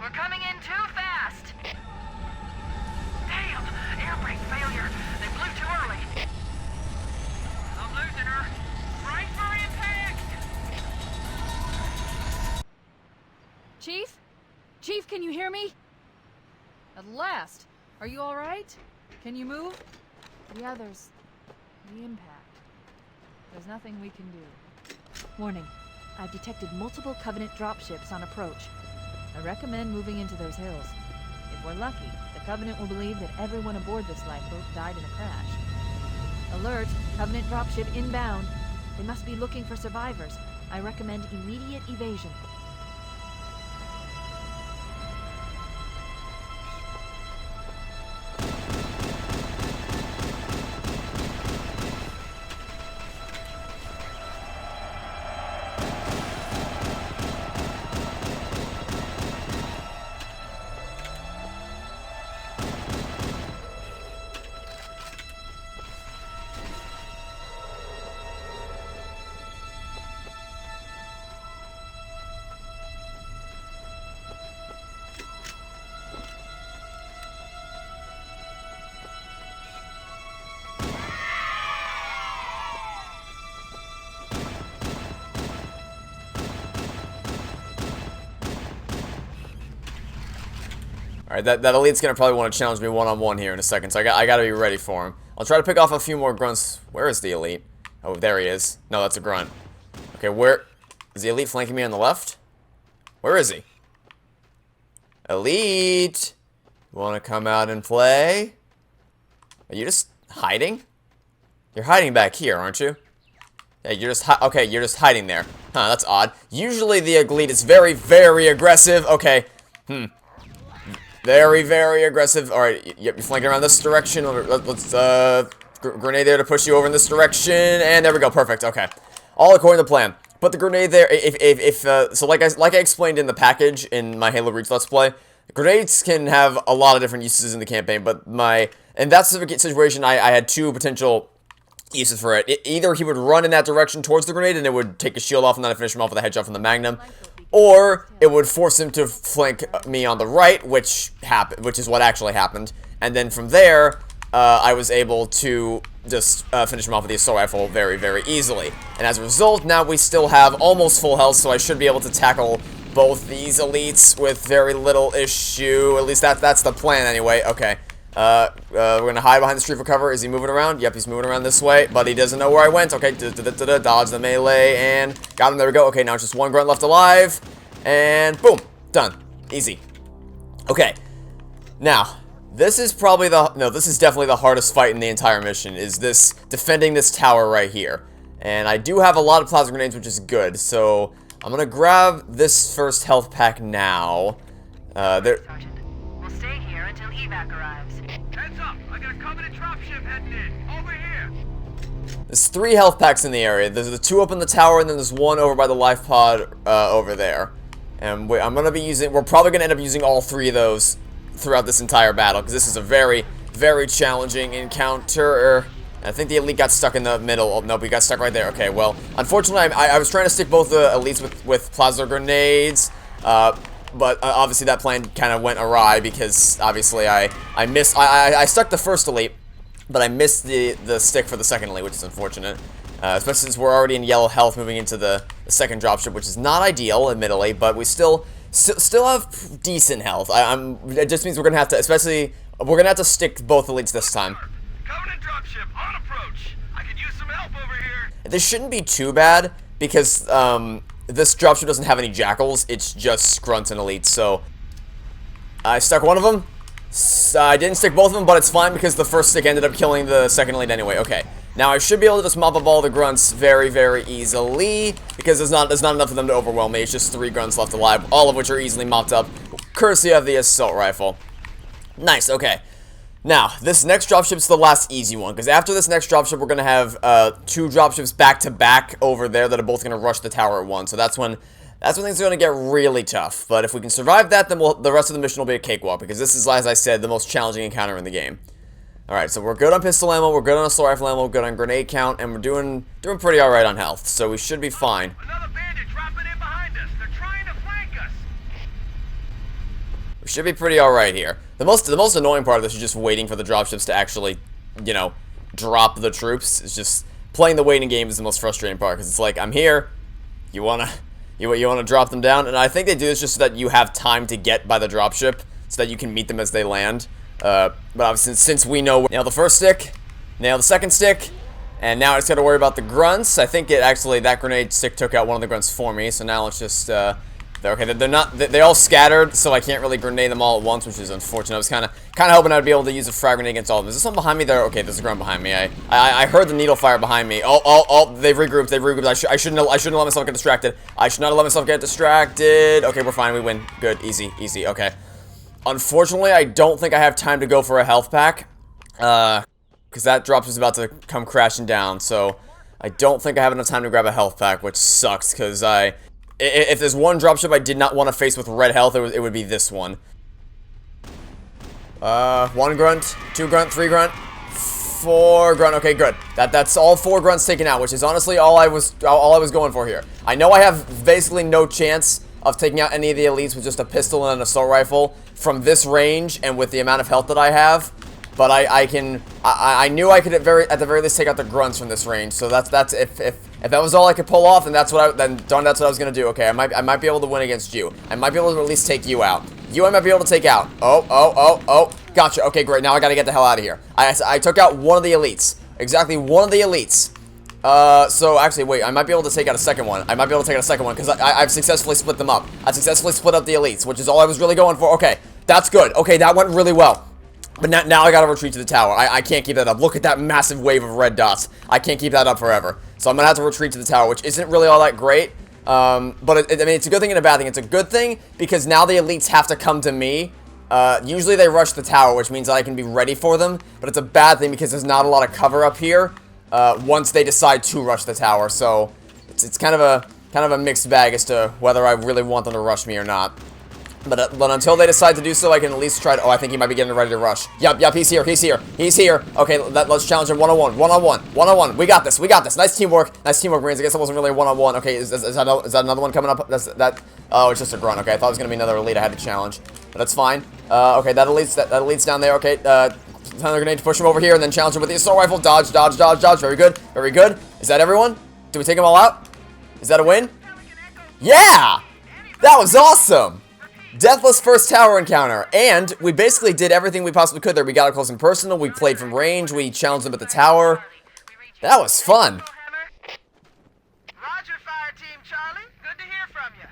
We're coming in too fast. Damn! Air brake failure. They blew too early. I'm losing her. Brace for impact! Chief? Chief, can you hear me? At last. Are you alright? Can you move? The others. The impact. There's nothing we can do. Warning. I've detected multiple Covenant dropships on approach. I recommend moving into those hills. If we're lucky, the Covenant will believe that everyone aboard this lifeboat died in a crash. Alert! Covenant dropship inbound. They must be looking for survivors. I recommend immediate evasion. Alright, that elite's gonna probably want to challenge me one-on-one here in a second, so I gotta be ready for him. I'll try to pick off a few more grunts. Where is the elite? Oh, there he is. No, that's a grunt. Okay, where... Is the elite flanking me on the left? Where is he? Elite! You wanna come out and play? Are you just hiding? You're hiding back here, aren't you? Yeah, you're just okay, you're just hiding there. Huh, that's odd. Usually the elite is very, very aggressive. Okay. Very, very aggressive. Alright, yep, you're flanking around this direction. Let's, grenade there to push you over in this direction. And there we go, perfect, okay. All according to plan. Put the grenade there, so like I explained in the package in my Halo Reach Let's Play, grenades can have a lot of different uses in the campaign, but in that specific situation, I had two potential uses for it. Either he would run in that direction towards the grenade and it would take his shield off and then I finish him off with a headshot from the Magnum. Or it would force him to flank me on the right, which is what actually happened. And then from there, I was able to just finish him off with the assault rifle very, very easily. And as a result, now we still have almost full health, so I should be able to tackle both these elites with very little issue. At least that's the plan anyway. Okay. We're gonna hide behind this tree for cover. Is he moving around? Yep, he's moving around this way, but he doesn't know where I went. Okay, dodge the melee, and got him. There we go. Okay, now it's just one grunt left alive, and boom, done. Easy. Okay, now, this is probably this is definitely the hardest fight in the entire mission, is this, defending this tower right here. And I do have a lot of plasma grenades, which is good, so I'm gonna grab this first health pack now. Sergeant, we'll stay here until evac arrives. Heads up! I got a Covenant dropship heading in. Over here! There's 3 health packs in the area. There's the 2 up in the tower, and then there's 1 over by the life pod over there. And we're probably gonna end up using all 3 of those throughout this entire battle, because this is a very, very challenging encounter. I think the elite got stuck in the middle. Oh, nope, we got stuck right there. Okay, well, unfortunately, I was trying to stick both the elites with plasma grenades, but obviously that plan kind of went awry because obviously I stuck the first elite, but I missed the stick for the second elite, which is unfortunate. Especially since we're already in yellow health moving into the second dropship, which is not ideal, admittedly, but we still have decent health. It just means we're gonna have to stick both elites this time. Covenant dropship on approach. I could use some help over here. This shouldn't be too bad because this dropship doesn't have any jackals. It's just grunts and elites. So I stuck one of them. I didn't stick both of them, but it's fine because the first stick ended up killing the second elite anyway. Okay, now I should be able to just mop up all the grunts very, very easily because there's not enough of them to overwhelm me. It's just 3 grunts left alive, all of which are easily mopped up, courtesy of the assault rifle. Nice. Okay. Now, this next dropship's the last easy one, because after this next dropship, we're going to have 2 dropships back-to-back over there that are both going to rush the tower at once. So that's when things are going to get really tough. But if we can survive that, then the rest of the mission will be a cakewalk, because this is, as I said, the most challenging encounter in the game. Alright, so we're good on pistol ammo, we're good on assault rifle ammo, we're good on grenade count, and we're doing pretty alright on health, so we should be fine. Another bandit dropping in behind us. They're trying to flank us. We should be pretty alright here. The most annoying part of this is just waiting for the dropships to actually, you know, drop the troops. It's just playing the waiting game is the most frustrating part, because it's like, I'm here, you wanna drop them down, and I think they do this just so that you have time to get by the dropship, so that you can meet them as they land. But obviously, since we know, nail the first stick, nail the second stick, and now I just gotta worry about the grunts. I think that grenade stick took out one of the grunts for me, so now let's just, okay, they all scattered, so I can't really grenade them all at once, which is unfortunate. I was kind of hoping I'd be able to use a frag grenade against all of them. Is there someone behind me there? Okay, there's a grunt behind me. I heard the needle fire behind me. They've regrouped, I shouldn't have let myself get distracted. I should not have let myself get distracted. Okay, we're fine, we win. Good, easy, okay. Unfortunately, I don't think I have time to go for a health pack, because that drop is about to come crashing down, so I don't think I have enough time to grab a health pack, which sucks, because if there's one dropship I did not want to face with red health, it would be this one. 1 grunt, 2 grunt, 3 grunt, 4 grunt. Okay, good. That's all 4 grunts taken out, which is honestly all I was going for here. I know I have basically no chance of taking out any of the elites with just a pistol and an assault rifle from this range and with the amount of health that I have. But I knew I could at the very least take out the grunts from this range. So that's if that was all I could pull off, then that's what I was gonna do. Okay, I might be able to win against you. I might be able to at least take you out. You I might be able to take out. Oh, gotcha. Okay, great. Now I gotta get the hell out of here. I took out one of the elites. Exactly one of the elites. So actually, wait, I might be able to take out a second one. I might be able to take out a second one because I've successfully split them up. I've successfully split up the elites, which is all I was really going for. Okay, that's good. Okay, that went really well. But now I gotta retreat to the tower. I can't keep that up. Look at that massive wave of red dots. I can't keep that up forever. So I'm gonna have to retreat to the tower, which isn't really all that great. But I mean, it's a good thing and a bad thing. It's a good thing because now the elites have to come to me. Usually they rush the tower, which means that I can be ready for them. But it's a bad thing because there's not a lot of cover up here once they decide to rush the tower. So it's kind of a mixed bag as to whether I really want them to rush me or not. But until they decide to do so, I can at least try to... Oh, I think he might be getting ready to rush. Yup, he's here. Okay, let's challenge him one-on-one. We got this. Nice teamwork, Marines. I guess it wasn't really a one-on-one. Okay, is that another one coming up? Oh, it's just a grunt. Okay, I thought it was going to be another elite I had to challenge. But that's fine. Okay, that elite's down there. Okay, another grenade to push him over here, and then challenge him with the assault rifle. Dodge. Very good. Is that everyone? Did we take them all out? Is that a win? Yeah! That was awesome! Deathless first tower encounter, and we basically did everything we possibly could there. We got up close and personal, we played from range, we challenged them at the tower. That was fun. Roger, fire team Charlie. Good to hear from you.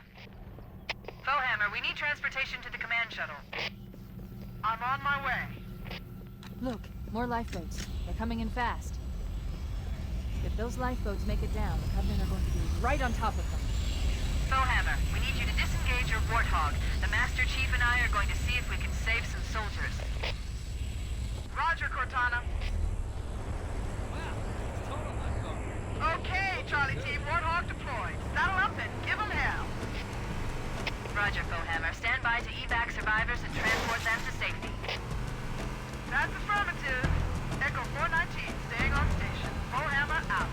Foehammer, we need transportation to the command shuttle. I'm on my way. Look, more lifeboats. They're coming in fast. If those lifeboats make it down, the Covenant are going to be right on top of them. Foehammer, we need you to disengage your Warthog. The Master Chief and I are going to see if we can save some soldiers. Roger, Cortana. Okay, Charlie team, Warthog deployed. Saddle up and give them hell. Roger, Foehammer. Stand by to evac survivors and transport them to safety. That's affirmative. Echo 419, staying on station. Foehammer out.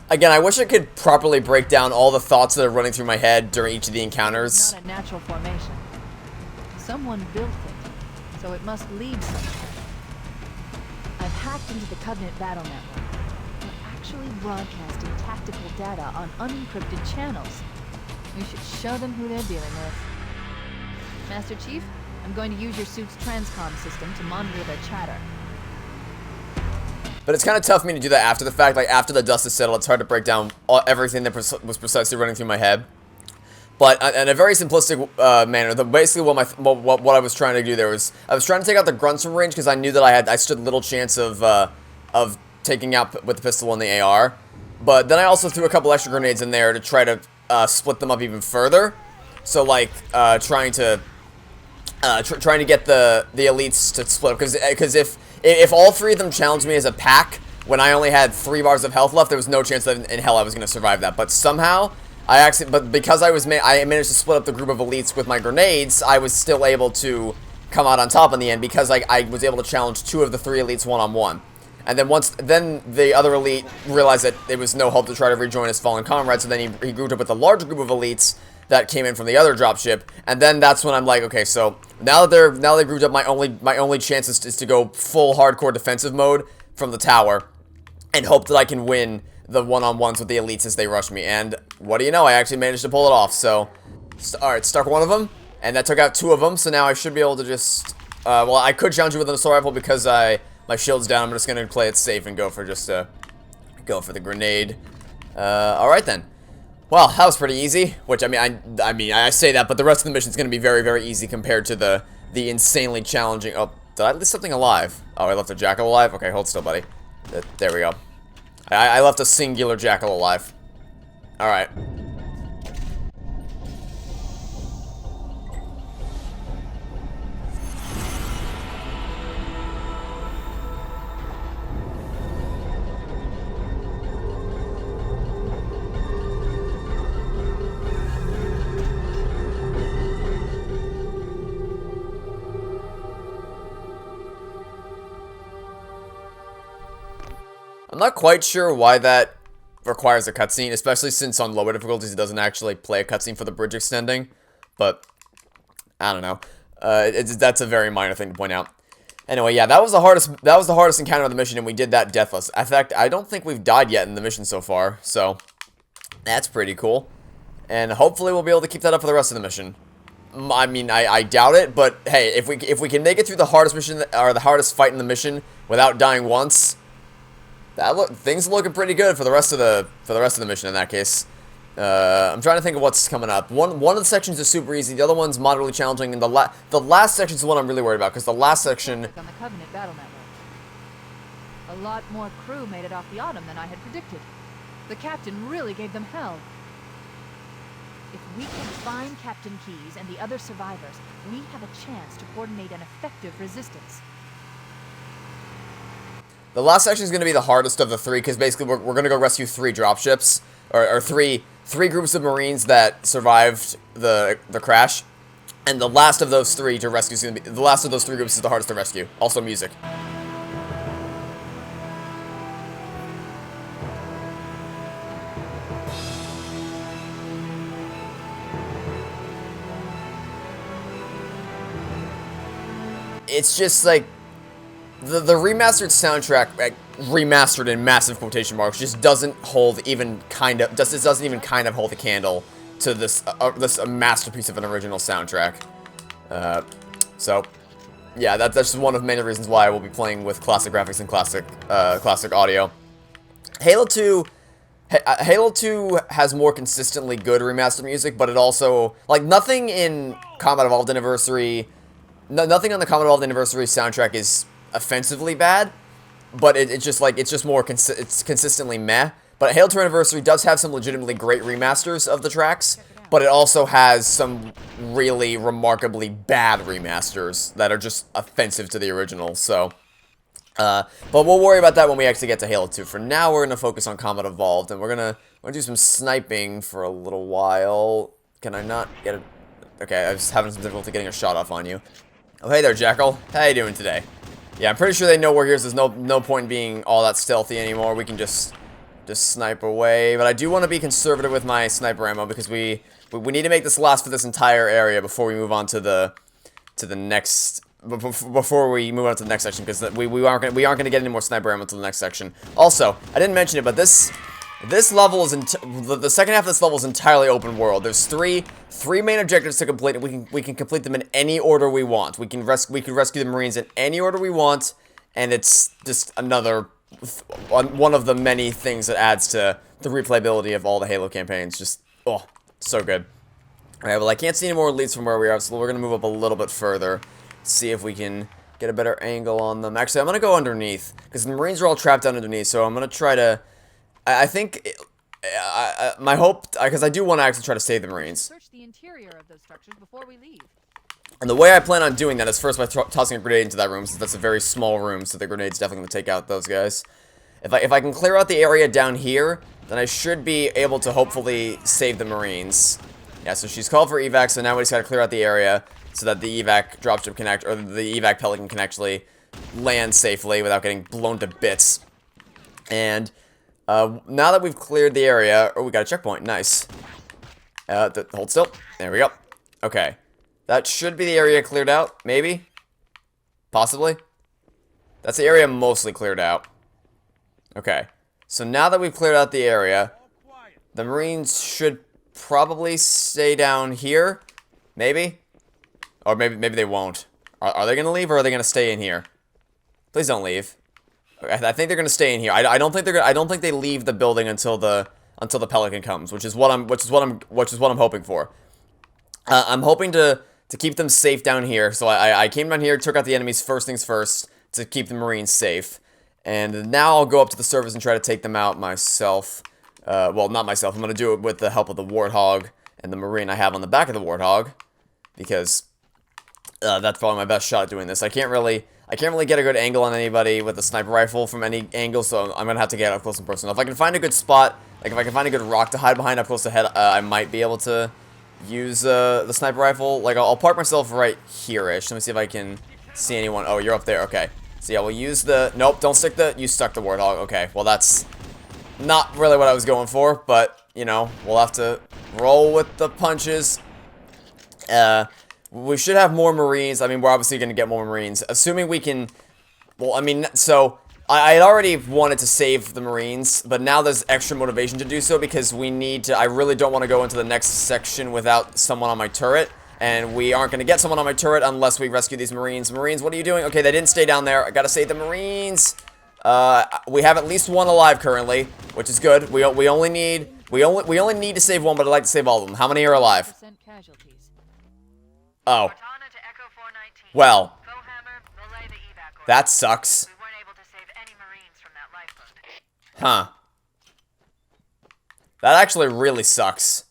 Again, I wish I could properly break down all the thoughts that are running through my head during each of the encounters. It's not a natural formation. Someone built it, so it must lead somewhere. I've hacked into the Covenant battle network. They're actually broadcasting tactical data on unencrypted channels. We should show them who they're dealing with. Master Chief, I'm going to use your suit's transcom system to monitor their chatter. But it's kind of tough for me to do that after the fact. Like, after the dust is settled, it's hard to break down everything that was precisely running through my head. But in a very simplistic manner, basically what I was trying to do there was, I was trying to take out the grunts from range because I knew that I stood little chance of taking out with the pistol and the AR. But then I also threw a couple extra grenades in there to try to split them up even further. So, like, trying to get the elites to split up, because if all three of them challenged me as a pack when I only had 3 bars of health left, there was no chance that in hell I was going to survive that. But somehow because I managed to split up the group of elites with my grenades, I was still able to come out on top in the end because I was able to challenge 2 of the 3 elites one-on-one. And then the other elite realized that there was no hope to try to rejoin his fallen comrades, so then he grouped up with a larger group of elites, that came in from the other dropship, and then that's when I'm like, okay, so now that they've grouped up, my only chance is to go full hardcore defensive mode from the tower, and hope that I can win the one-on-ones with the elites as they rush me. And what do you know? I actually managed to pull it off. So, alright, stuck one of them, and that took out 2 of them. So now I should be able to just, well, I could challenge you with an assault rifle because my shield's down. I'm just gonna play it safe and go for the grenade. Alright then. Well, that was pretty easy. Which I say that, but the rest of the mission is gonna be very, very easy compared to the insanely challenging. Oh, did I leave something alive? Oh, I left a jackal alive. Okay, hold still, buddy. There we go. I left a singular jackal alive. Alright. I'm not quite sure why that requires a cutscene, especially since on lower difficulties it doesn't actually play a cutscene for the bridge extending. But I don't know. That's a very minor thing to point out. Anyway, yeah, that was the hardest encounter of the mission, and we did that deathless. In fact, I don't think we've died yet in the mission so far, so that's pretty cool. And hopefully we'll be able to keep that up for the rest of the mission. I mean, I doubt it, but hey, if we can make it through the hardest mission or the hardest fight in the mission without dying once, things are looking pretty good for the rest of the mission in that case. I'm trying to think of what's coming up. One of the sections is super easy. The other one's moderately challenging, and the last section is the one I'm really worried about because the last section. On the Covenant battle network. A lot more crew made it off the Autumn than I had predicted. The captain really gave them hell. If we can find Captain Keyes and the other survivors, we have a chance to coordinate an effective resistance. The last section is going to be the hardest of the 3 because basically we're going to go rescue 3 dropships or three groups of Marines that survived the crash, and the last of those 3 to rescue is going to be the last of those 3 groups is the hardest to rescue. Also, music. It's just like the remastered soundtrack, like, remastered in massive quotation marks, just doesn't hold even kind of doesn't even kind of hold a candle to this masterpiece of an original soundtrack. So yeah, that's just one of many reasons why I will be playing with classic graphics and classic audio. Halo 2 has more consistently good remastered music, but it also, like, nothing in Combat Evolved Anniversary. Nothing on the Combat Evolved Anniversary soundtrack is offensively bad, but it's just more it's consistently meh. But Halo 2 Anniversary does have some legitimately great remasters of the tracks, but it also has some really remarkably bad remasters that are just offensive to the original. So, but we'll worry about that when we actually get to Halo 2. For now, we're gonna focus on Combat Evolved, and we're gonna do some sniping for a little while. Can I not get it? Okay, I was having some difficulty getting a shot off on you. Oh, hey there, Jackal. How you doing today? Yeah, I'm pretty sure they know we're here, so there's no point in being all that stealthy anymore. We can just snipe away. But I do want to be conservative with my sniper ammo because we need to make this last for this entire area before we move on to the next section, because we aren't gonna get any more sniper ammo until the next section. Also, I didn't mention it, but this level is the second half of this level is entirely open world. There's three main objectives to complete, and we can complete them in any order we want. We can rescue the Marines in any order we want, and it's just another one of the many things that adds to the replayability of all the Halo campaigns. Just, oh, so good. Alright, well, I can't see any more leads from where we are, so we're gonna move up a little bit further, see if we can get a better angle on them. Actually, I'm gonna go underneath, because the Marines are all trapped down underneath, so I'm gonna try to... I think, my hope, because I do want to actually try to save the Marines. Search the interior of those structures before we leave. And the way I plan on doing that is first by tossing a grenade into that room, since that's a very small room, so the grenade's definitely going to take out those guys. If I can clear out the area down here, then I should be able to hopefully save the Marines. Yeah, so she's called for evac, so now we just got to clear out the area so that the evac dropship can or the evac pelican can actually land safely without getting blown to bits. And... now that we've cleared the area... Oh, we got a checkpoint. Nice. Hold still. There we go. Okay. That should be the area cleared out, maybe? Possibly? That's the area mostly cleared out. Okay. So now that we've cleared out the area, the Marines should probably stay down here. Maybe? Or maybe they won't. Are they gonna leave or are they gonna stay in here? Please don't leave. Okay, I think they're gonna stay in here. I don't think I don't think they leave the building until the Pelican comes, which is what I'm hoping for. I'm hoping to keep them safe down here. So I came down here, took out the enemies first things first to keep the Marines safe. And now I'll go up to the surface and try to take them out myself. Well, not myself. I'm going to do it with the help of the Warthog and the Marine I have on the back of the Warthog. Because that's probably my best shot at doing this. I can't really get a good angle on anybody with a sniper rifle from any angle, so I'm going to have to get up close and personal. If I can find a good spot, like if I can find a good rock to hide behind up close to head, I might be able to use the sniper rifle. Like, I'll park myself right here-ish. Let me see if I can see anyone. Oh, you're up there. Okay. So yeah, we'll use the... Nope, don't stick the... You stuck the Warthog. Okay, well that's not really what I was going for, but, you know, we'll have to roll with the punches. We should have more Marines. I mean, we're obviously going to get more Marines. Assuming we can... Well, I mean, so... I had already wanted to save the Marines, but now there's extra motivation to do so because we need to... I really don't want to go into the next section without someone on my turret. And we aren't going to get someone on my turret unless we rescue these Marines. Marines, what are you doing? Okay, they didn't stay down there. I gotta save the Marines. We have at least one alive currently, which is good. We only need to save one, but I'd like to save all of them. How many are alive? Oh. Well. That sucks. Huh. That actually really sucks.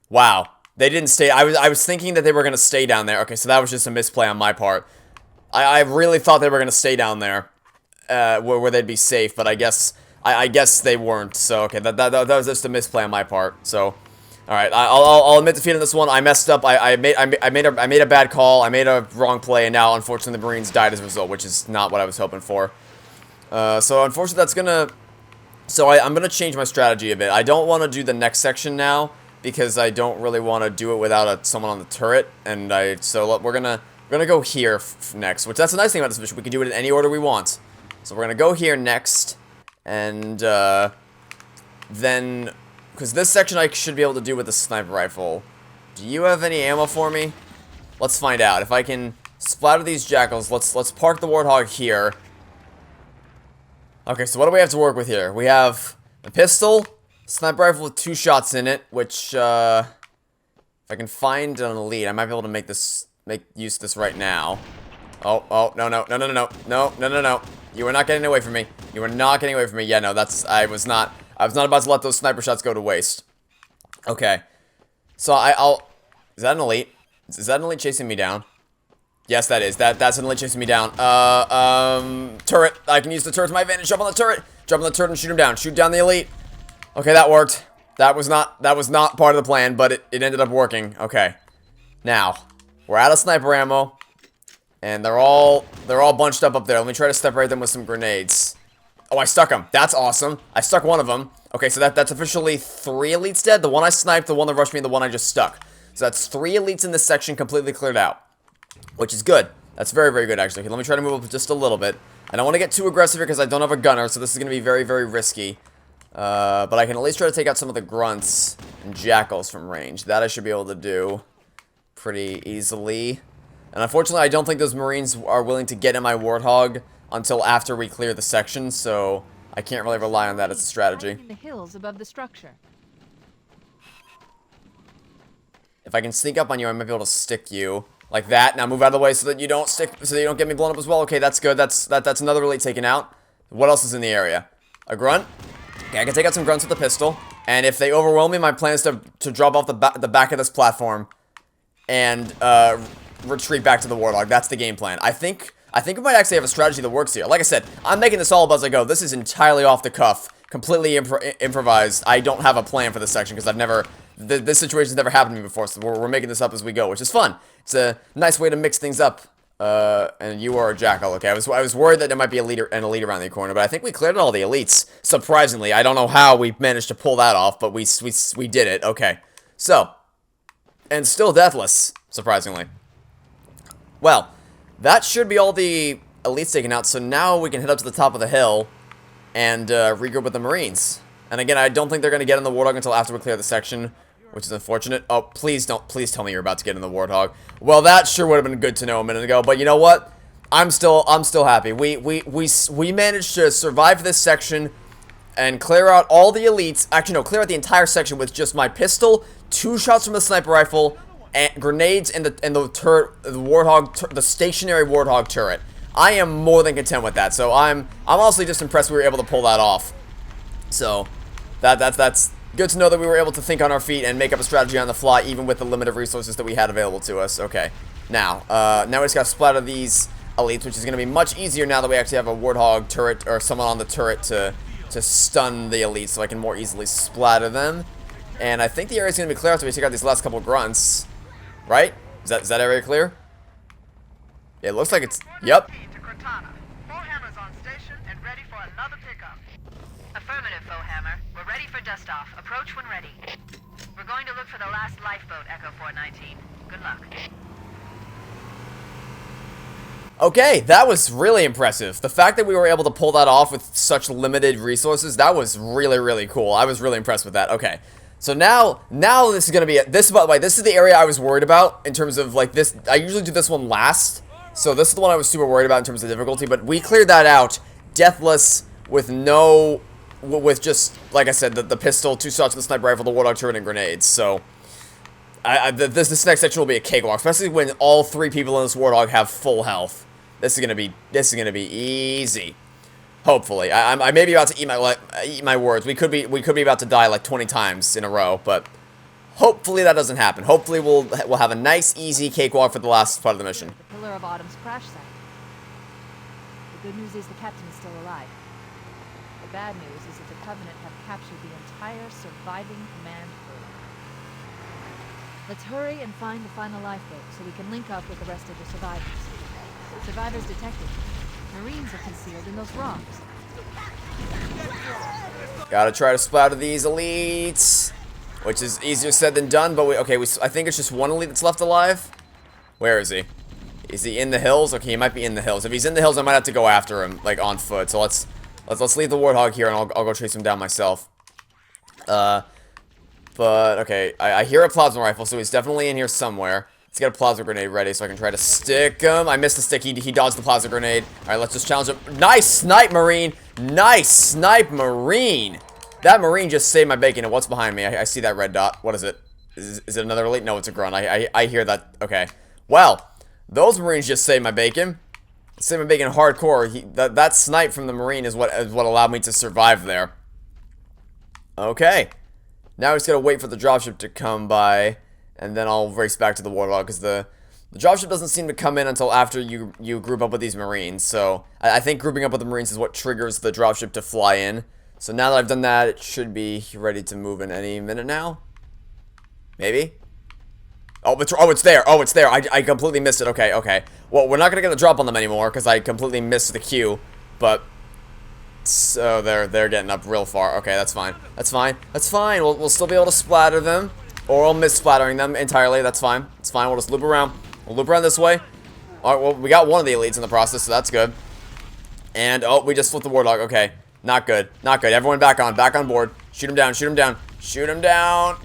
Wow. They didn't stay. I was thinking that they were going to stay down there. Okay, so that was just a misplay on my part. I really thought they were going to stay down there. Where they'd be safe, but I guess they weren't. So, okay, that was just a misplay on my part. So, alright, I'll admit defeat on this one. I messed up. I made a bad call. I made a wrong play, and now, unfortunately, the Marines died as a result, which is not what I was hoping for. So, unfortunately, that's going to... So, I'm going to change my strategy a bit. I don't want to do the next section now, because I don't really want to do it without someone on the turret, and so we're gonna go here next, which that's the nice thing about this mission. We can do it in any order we want. So we're gonna go here next, and then, because this section I should be able to do with the sniper rifle. Do you have any ammo for me? Let's find out. If I can splatter these jackals, let's park the Warthog here. Okay, so what do we have to work with here? We have a pistol. Sniper rifle with 2 shots in it, which, if I can find an elite, I might be able to make use of this right now. Oh, no. You are not getting away from me. You are not getting away from me. Yeah, no, I was not about to let those sniper shots go to waste. Okay. So, is that an elite? Is that an elite chasing me down? Yes, that is. That's an elite chasing me down. Turret. I can use the turret to my advantage. Jump on the turret. Jump on the turret and shoot him down. Shoot down the elite. Okay, that worked. That was not part of the plan, but it ended up working. Okay. Now, we're out of sniper ammo, and they're all bunched up there. Let me try to separate them with some grenades. Oh, I stuck them. That's awesome. I stuck one of them. Okay, so that's officially 3 elites dead. The one I sniped, the one that rushed me, and the one I just stuck. So that's 3 elites in this section completely cleared out, which is good. That's very, very good, actually. Okay, let me try to move up just a little bit. I don't want to get too aggressive here because I don't have a gunner, so this is going to be very, very risky. But I can at least try to take out some of the grunts and jackals from range. That I should be able to do pretty easily. And unfortunately, I don't think those Marines are willing to get in my Warthog until after we clear the section, so I can't really rely on that as a strategy. In the hills above the structure. If I can sneak up on you, I might be able to stick you like that. Now move out of the way so that you don't get me blown up as well. Okay, that's good. That's another elite taken out. What else is in the area? A grunt. Okay, I can take out some grunts with the pistol, and if they overwhelm me, my plan is to drop off the back of this platform and retreat back to the Warthog. That's the game plan. I think we might actually have a strategy that works here. Like I said, I'm making this all up as I go. This is entirely off the cuff, completely improvised. I don't have a plan for this section because this situation's never happened to me before, so we're making this up as we go, which is fun. It's a nice way to mix things up. And you are a jackal. Okay, I was worried that there might be an elite around the corner, but I think we cleared all the elites. Surprisingly, I don't know how we managed to pull that off, but we did it. Okay, So, and still deathless, surprisingly. Well, that should be all the elites taken out, so now we can head up to the top of the hill and regroup with the Marines. And again, I don't think they're going to get in the Warthog until after we clear the section, which is unfortunate. Oh, please tell me you're about to get in the Warthog. Well, that sure would have been good to know a minute ago, but you know what? I'm still happy. We managed to survive this section and clear out all the elites. Actually, no, clear out the entire section with just my pistol, 2 shots from the sniper rifle, and grenades in the turret, the Warthog, the stationary Warthog turret. I am more than content with that. So I'm honestly just impressed we were able to pull that off. So that's good to know that we were able to think on our feet and make up a strategy on the fly, even with the limited resources that we had available to us. Okay, now we just gotta splatter these elites, which is gonna be much easier now that we actually have a Warthog turret or someone on the turret to stun the elites, so I can more easily splatter them. And I think the area's gonna be clear after we take out these last couple grunts, right? Is that area clear? It looks like it's. Yep. To Cortana. Foehammer's on station and ready for another pickup. Affirmative, Foehammer. We're ready for dust off. Approach when ready. We're going to look for the last lifeboat, Echo 419. Good luck. Okay, that was really impressive. The fact that we were able to pull that off with such limited resources, that was really, really cool. I was really impressed with that. Okay, so now this is gonna be this. By the way, this is the area I was worried about in terms of like this. I usually do this one last, so this is the one I was super worried about in terms of difficulty. But we cleared that out, deathless, with just like I said, the pistol, 2 shots with the sniper rifle, the Warthog turret, and grenades. So. This next section will be a cakewalk, especially when all 3 people in this Warthog have full health. This is gonna be easy. Hopefully, I may be about to eat my words. We could be about to die like 20 times in a row, but hopefully that doesn't happen. Hopefully we'll have a nice, easy cakewalk for the last part of the mission. The Pillar of Autumn's crash site. The good news is the captain is still alive. The bad news is that the Covenant have captured the entire surviving command crew. Let's hurry and find the final lifeboat so we can link up with the rest of the survivors. Survivors detected. Marines are concealed in those rocks. Gotta try to splatter these elites, which is easier said than done. But I think it's just one elite that's left alive. Where is he? Is he in the hills? Okay, he might be in the hills. If he's in the hills, I might have to go after him like on foot. So let's leave the Warthog here, and I'll go chase him down myself. But, okay, I hear a plasma rifle, so he's definitely in here somewhere. Let's get a plasma grenade ready so I can try to stick him. I missed the stick. He dodged the plasma grenade. Alright, let's just challenge him. Nice snipe, Marine! Nice snipe, Marine! That Marine just saved my bacon. And what's behind me? I see that red dot. What is it? Is it another elite? No, it's a grunt. I hear that. Okay. Well, those Marines just saved my bacon. Saved my bacon hardcore. That snipe from the Marine is what allowed me to survive there. Okay. Now we just gotta wait for the dropship to come by, and then I'll race back to the Warthog, because the dropship doesn't seem to come in until after you group up with these Marines. So I think grouping up with the Marines is what triggers the dropship to fly in. So now that I've done that, it should be ready to move in any minute now. Maybe? Oh, it's there. Oh, it's there. I completely missed it. Okay. Well, we're not gonna get a drop on them anymore, because I completely missed the queue. But so they're getting up real far. Okay, that's fine. That's fine. We'll still be able to splatter them, or we'll miss splattering them entirely. That's fine. It's fine. We'll just loop around. We'll loop around this way. All right. Well, we got one of the elites in the process, so that's good. And oh, we just flipped the Warthog. Okay, not good. Everyone back on board. Shoot him down.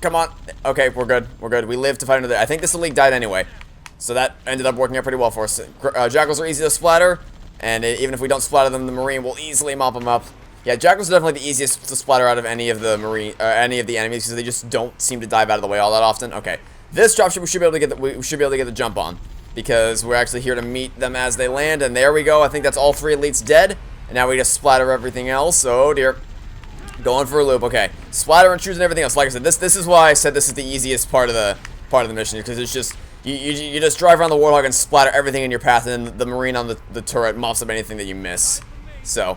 Come on. Okay, we're good. We live to fight another. I think this elite died anyway, so that ended up working out pretty well for us. Jackals are easy to splatter. And even if we don't splatter them, the Marine will easily mop them up. Yeah, Jackals are definitely the easiest to splatter out of any of the enemies, because they just don't seem to dive out of the way all that often. Okay, this dropship we should be able to get the jump on, because we're actually here to meet them as they land. And there we go. I think that's all 3 elites dead. And now we just splatter everything else. Oh dear, going for a loop. Okay, splatter and choosing everything else. Like I said, this is why I said this is the easiest part of the mission, because it's just. You just drive around the Warthog and splatter everything in your path, and then the Marine on the turret mops up anything that you miss. So,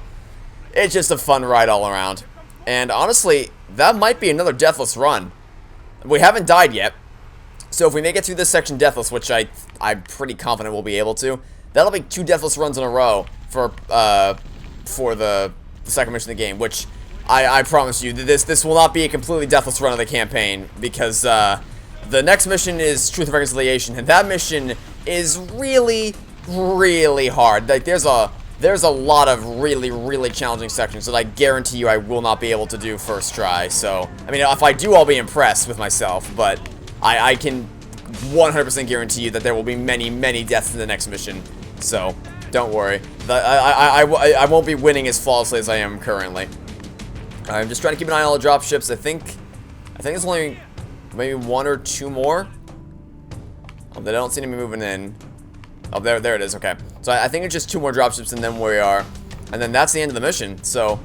it's just a fun ride all around. And honestly, that might be another deathless run. We haven't died yet, so if we make it through this section deathless, which I'm pretty confident we'll be able to, that'll be 2 deathless runs in a row for the second mission of the game, which I promise you, this will not be a completely deathless run of the campaign, because the next mission is Truth and Reconciliation, and that mission is really, really hard. Like, there's a lot of really, really challenging sections that I guarantee you I will not be able to do first try. So, I mean, if I do, I'll be impressed with myself, but I can 100% guarantee you that there will be many, many deaths in the next mission. So, don't worry. I won't be winning as flawlessly as I am currently. I'm just trying to keep an eye on all the dropships. I think there's only maybe 1 or 2 more. Oh, they don't seem to be moving in. Oh, there it is. Okay. So I think it's just 2 more dropships, and then we are, and then that's the end of the mission. So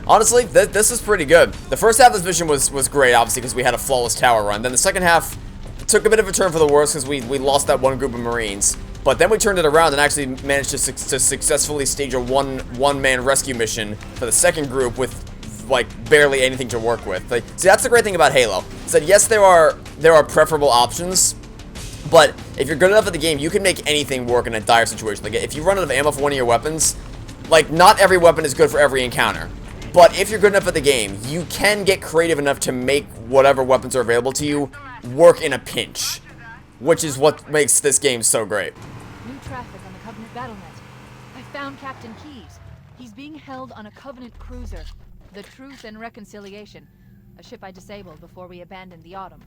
honestly, this is pretty good. The first half of this mission was great, obviously, because we had a flawless tower run. Then the second half took a bit of a turn for the worse because we lost that one group of Marines. But then we turned it around and actually managed to successfully stage a one-man rescue mission for the second group with like barely anything to work with. Like, see, that's the great thing about Halo. Is that yes, there are preferable options, but if you're good enough at the game, you can make anything work in a dire situation. Like, if you run out of ammo for one of your weapons, like, not every weapon is good for every encounter. But if you're good enough at the game, you can get creative enough to make whatever weapons are available to you work in a pinch, which is what makes this game so great. New traffic on the Covenant battle net. I found Captain Keyes. He's being held on a Covenant cruiser, the Truth and Reconciliation, a ship I disabled before we abandoned the Autumn.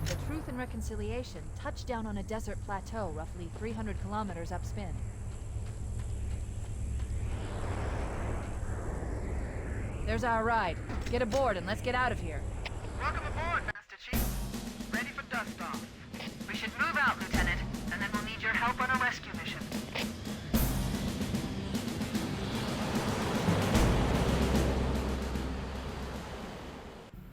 The Truth and Reconciliation touched down on a desert plateau roughly 300 kilometers upspin. There's our ride. Get aboard and let's get out of here. Welcome aboard, Master Chief. Ready for dust off. We should move out, Lieutenant, and then we'll need your help on a rescue mission.